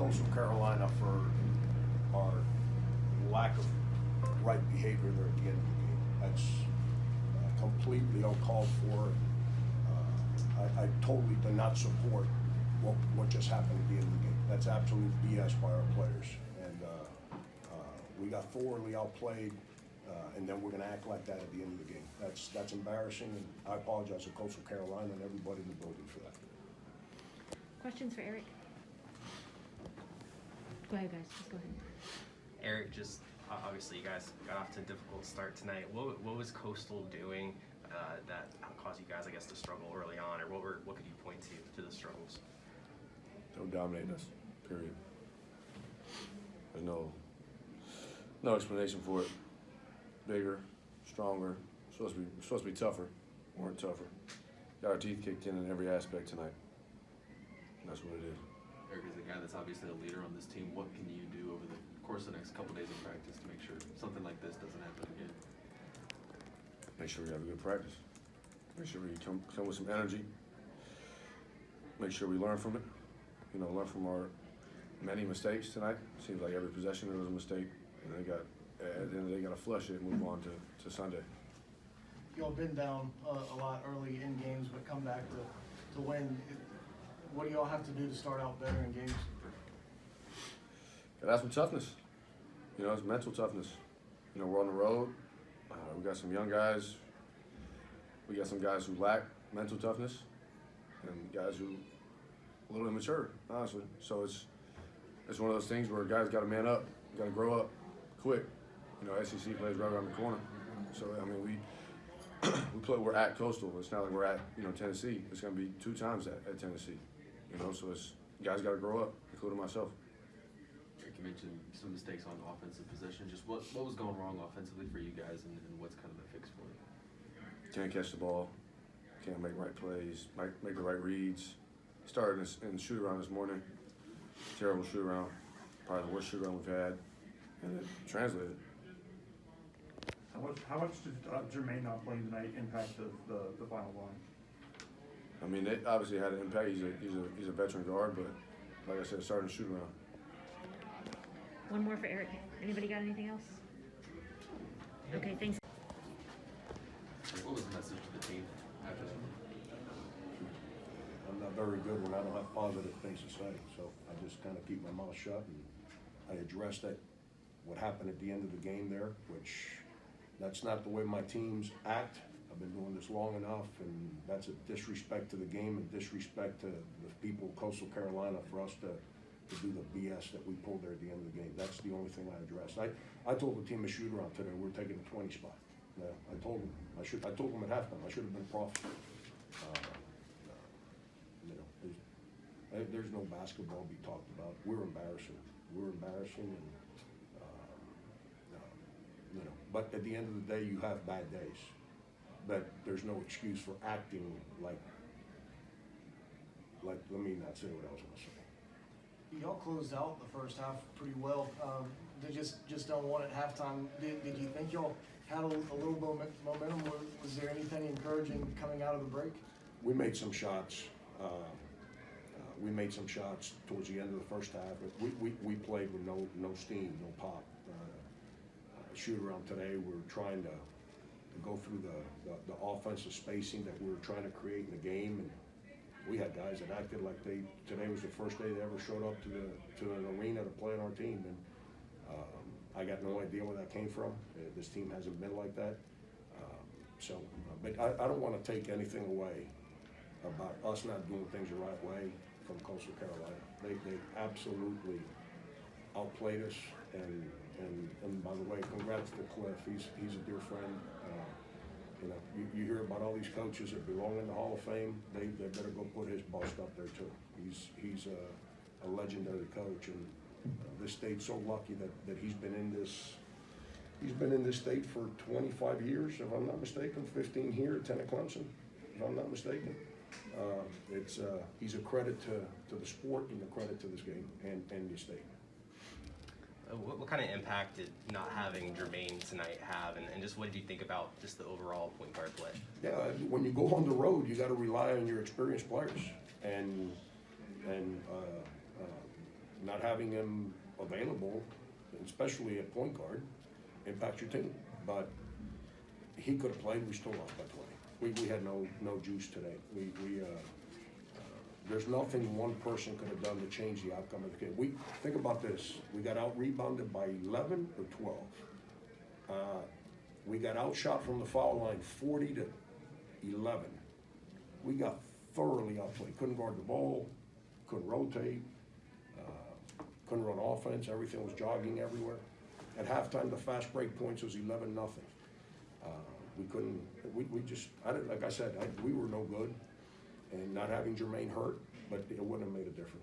Coastal Carolina for our lack of right behavior there at the end of the game. That's completely uncalled for. I totally do not support what just happened at the end of the game. That's absolute BS by our players. And we got thoroughly outplayed, and then we're going to act like that at the end of the game. That's embarrassing, and I apologize to Coastal Carolina and everybody in the building for that. Questions for Erik? Go ahead, guys. Just go ahead. Erik, just obviously you guys got off to a difficult start tonight. What was Coastal doing that caused you guys, I guess, to struggle early on, or what could you point to the struggles? Don't dominate us, period. There's no explanation for it. Bigger, stronger, supposed to be tougher. Weren't tougher. Got our teeth kicked in every aspect tonight. And that's what it is. Erik is a guy that's obviously a leader on this team. What can you do over the course of the next couple days of practice to make sure something like this doesn't happen again? Make sure we have a good practice. Make sure we come with some energy. Make sure we learn from it. Learn from our many mistakes tonight. Seems like every possession there was a mistake. And at the end of the day, got to flush it and move on to Sunday. Y'all been down a lot early in games, but come back to win. What do y'all have to do to start out better in games? Got to have some toughness. It's mental toughness. We're on the road. We got some young guys. We got some guys who lack mental toughness, and guys who a little immature, honestly. So it's one of those things where guys got to man up, got to grow up quick. SEC plays right around the corner. So we're at Coastal. It's not like we're at Tennessee. It's going to be 2 times at Tennessee. So it's guys got to grow up, including myself. Erik, you mentioned some mistakes on offensive possession. Just what was going wrong offensively for you guys, and what's kind of the fix for you? Can't catch the ball. Can't make right plays. Make the right reads. Started in the shoot around this morning. Terrible shoot around. Probably the worst shoot around we've had, and it translated. How much did Jermaine not playing tonight impact the final line? It obviously had an impact. He's a veteran guard, but like I said, starting to shoot around. One more for Erik. Anybody got anything else? Okay, thanks. What was the message to the team after this? I'm not very good when I don't have positive things to say, so I just kind of keep my mouth shut, and I address what happened at the end of the game there, which that's not the way my teams act. I've been doing this long enough, and that's a disrespect to the game and disrespect to the people of Coastal Carolina for us to do the BS that we pulled there at the end of the game. That's the only thing I addressed. I told the team to shoot around today we're taking the 20 spot. I told them I told them at halftime I should have been profitable. There's no basketball to be talked about. We're embarrassing. And but at the end of the day, you have bad days. But there's no excuse for acting like. Let me not say what I was going to say. Y'all closed out the first half pretty well. They just don't want at halftime. Did you think y'all had a little momentum? Was there anything encouraging coming out of the break? We made some shots. Towards the end of the first half. We played with no steam, no pop. Shoot around today, we were trying to go through the offensive spacing that we were trying to create in the game, and we had guys that acted like today was the first day they ever showed up to an arena to play on our team, and I got no idea where that came from. This team hasn't been like that, but I don't want to take anything away about us not doing things the right way from Coastal Carolina. They absolutely outplayed us, and by the way, congrats to Cliff. He's a dear friend. You hear about all these coaches that belong in the Hall of Fame. They better go put his bust up there too. He's a legendary coach, and this state's so lucky that he's been in this. He's been in this state for 25 years, if I'm not mistaken. 15 here, 10 at Clemson, if I'm not mistaken. He's a credit to the sport and a credit to this game and the state. What kind of impact did not having Jermaine tonight have, and just what did you think about just the overall point guard play? Yeah, when you go on the road, you got to rely on your experienced players, and not having him available, especially at point guard, impacts your team. But he could have played, we still lost by 20. We had no juice today. There's nothing one person could have done to change the outcome of the game. Think about this, we got out-rebounded by 11 or 12. We got outshot from the foul line 40 to 11. We got thoroughly outplayed, couldn't guard the ball, couldn't rotate, couldn't run offense, everything was jogging everywhere. At halftime, the fast break points was 11-0. We couldn't, we just, like I said, we were no good. And not having Jermaine hurt, but it wouldn't have made a difference.